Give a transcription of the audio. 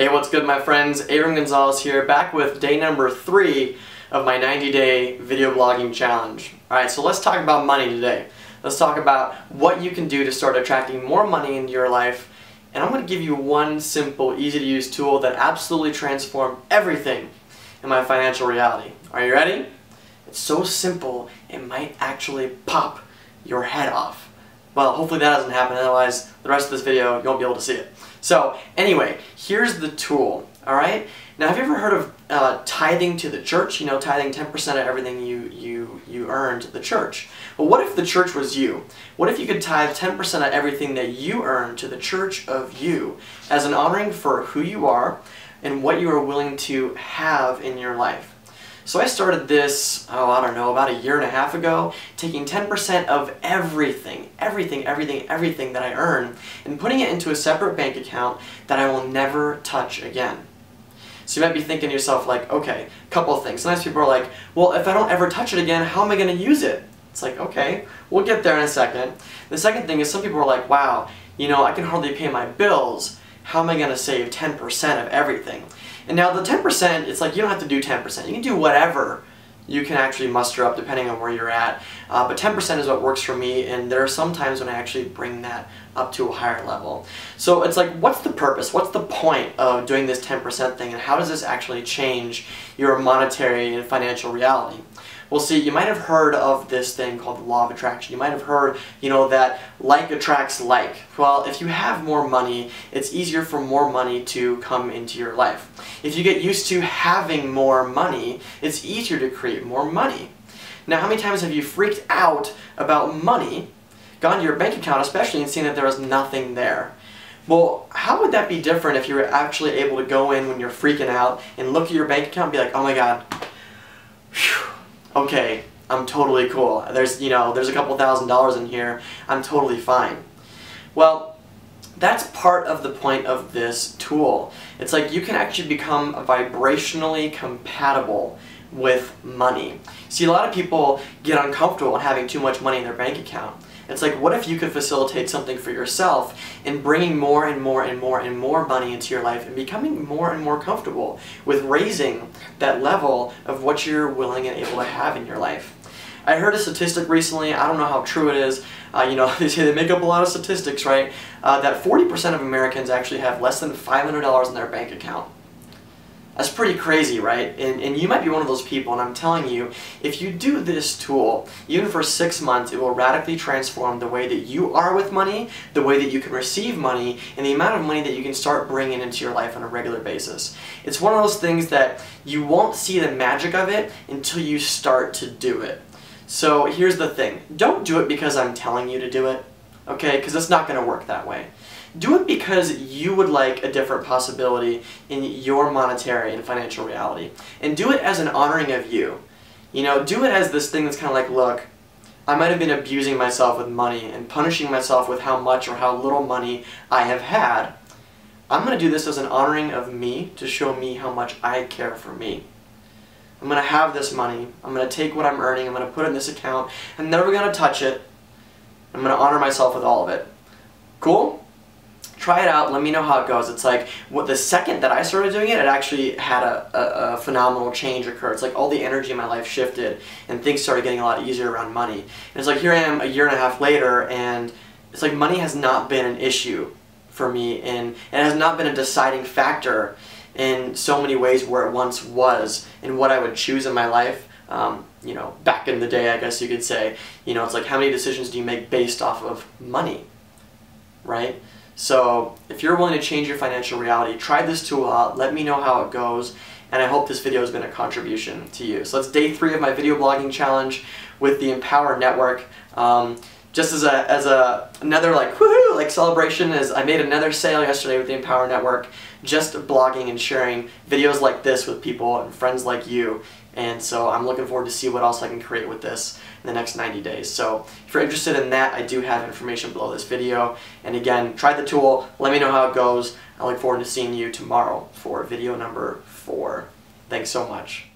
Hey, what's good, my friends? Aaron Gonzalez here, back with day number 3 of my 90-day video blogging challenge. Alright, so let's talk about money today. Let's talk about what you can do to start attracting more money into your life. And I'm going to give you one simple, easy-to-use tool that absolutely transformed everything in my financial reality. Are you ready? It's so simple, it might actually pop your head off. Well, hopefully that doesn't happen, otherwise the rest of this video you won't be able to see it. So anyway, here's the tool, alright? Now, have you ever heard of tithing to the church? You know, tithing 10% of everything you earn to the church. Well, what if the church was you? What if you could tithe 10% of everything that you earn to the church of you as an honoring for who you are and what you are willing to have in your life? So I started this, I don't know, about a year and a half ago, taking 10% of everything that I earn and putting it into a separate bank account that I will never touch again. So you might be thinking to yourself, like, okay, a couple of things. Sometimes people are like, well, if I don't ever touch it again, how am I going to use it? It's like, okay, we'll get there in a second. The second thing is some people are like, wow, you know, I can hardly pay my bills. How am I going to save 10% of everything? And now the 10%, it's like you don't have to do 10%. You can do whatever you can actually muster up depending on where you're at. But 10% is what works for me, and there are some times when I actually bring that up to a higher level. So it's like, what's the purpose? What's the point of doing this 10% thing, and how does this actually change your monetary and financial reality? Well, see, you might have heard of this thing called the law of attraction. You might have heard, you know, that like attracts like. Well, if you have more money, it's easier for more money to come into your life. If you get used to having more money, it's easier to create more money. Now, how many times have you freaked out about money, gone to your bank account especially, and seen that there was nothing there? Well, how would that be different if you were actually able to go in when you're freaking out and look at your bank account and be like, oh my God, whew. Okay, I'm totally cool. There's a couple $1,000s in here. I'm totally fine. Well, that's part of the point of this tool. It's like you can actually become vibrationally compatible with money. See, a lot of people get uncomfortable in having too much money in their bank account. It's like, what if you could facilitate something for yourself in bringing more and more and more and more money into your life and becoming more and more comfortable with raising that level of what you're willing and able to have in your life. I heard a statistic recently, I don't know how true it is, you know, they say they make up a lot of statistics, right? That 40% of Americans actually have less than $500 in their bank account. That's pretty crazy, right? And you might be one of those people, and I'm telling you, if you do this tool, even for 6 months, it will radically transform the way that you are with money, the way that you can receive money, and the amount of money that you can start bringing into your life on a regular basis. It's one of those things that you won't see the magic of it until you start to do it. So here's the thing. Don't do it because I'm telling you to do it, okay? Because it's not going to work that way. Do it because you would like a different possibility in your monetary and financial reality. And do it as an honoring of you. You know, do it as this thing that's kind of like, look, I might have been abusing myself with money and punishing myself with how much or how little money I have had. I'm going to do this as an honoring of me to show me how much I care for me. I'm going to have this money. I'm going to take what I'm earning. I'm going to put it in this account. I'm never going to touch it. I'm going to honor myself with all of it. Cool? Try it out, let me know how it goes. It's like, the second that I started doing it, it actually had a phenomenal change occur. It's like all the energy in my life shifted and things started getting a lot easier around money. And it's like, here I am a year and a half later, and it's like money has not been an issue for me, and it has not been a deciding factor in so many ways where it once was in what I would choose in my life. You know, back in the day, I guess you could say, you know, it's like, how many decisions do you make based off of money, right? So if you're willing to change your financial reality, try this tool out, let me know how it goes, and I hope this video has been a contribution to you. So that's day 3 of my video blogging challenge with the Empower Network. Just as another like woohoo like celebration, is I made another sale yesterday with the Empower Network, just blogging and sharing videos like this with people and friends like you. And so I'm looking forward to see what else I can create with this in the next 90 days. So if you're interested in that, I do have information below this video. And again, try the tool, let me know how it goes. I look forward to seeing you tomorrow for video number 4. Thanks so much.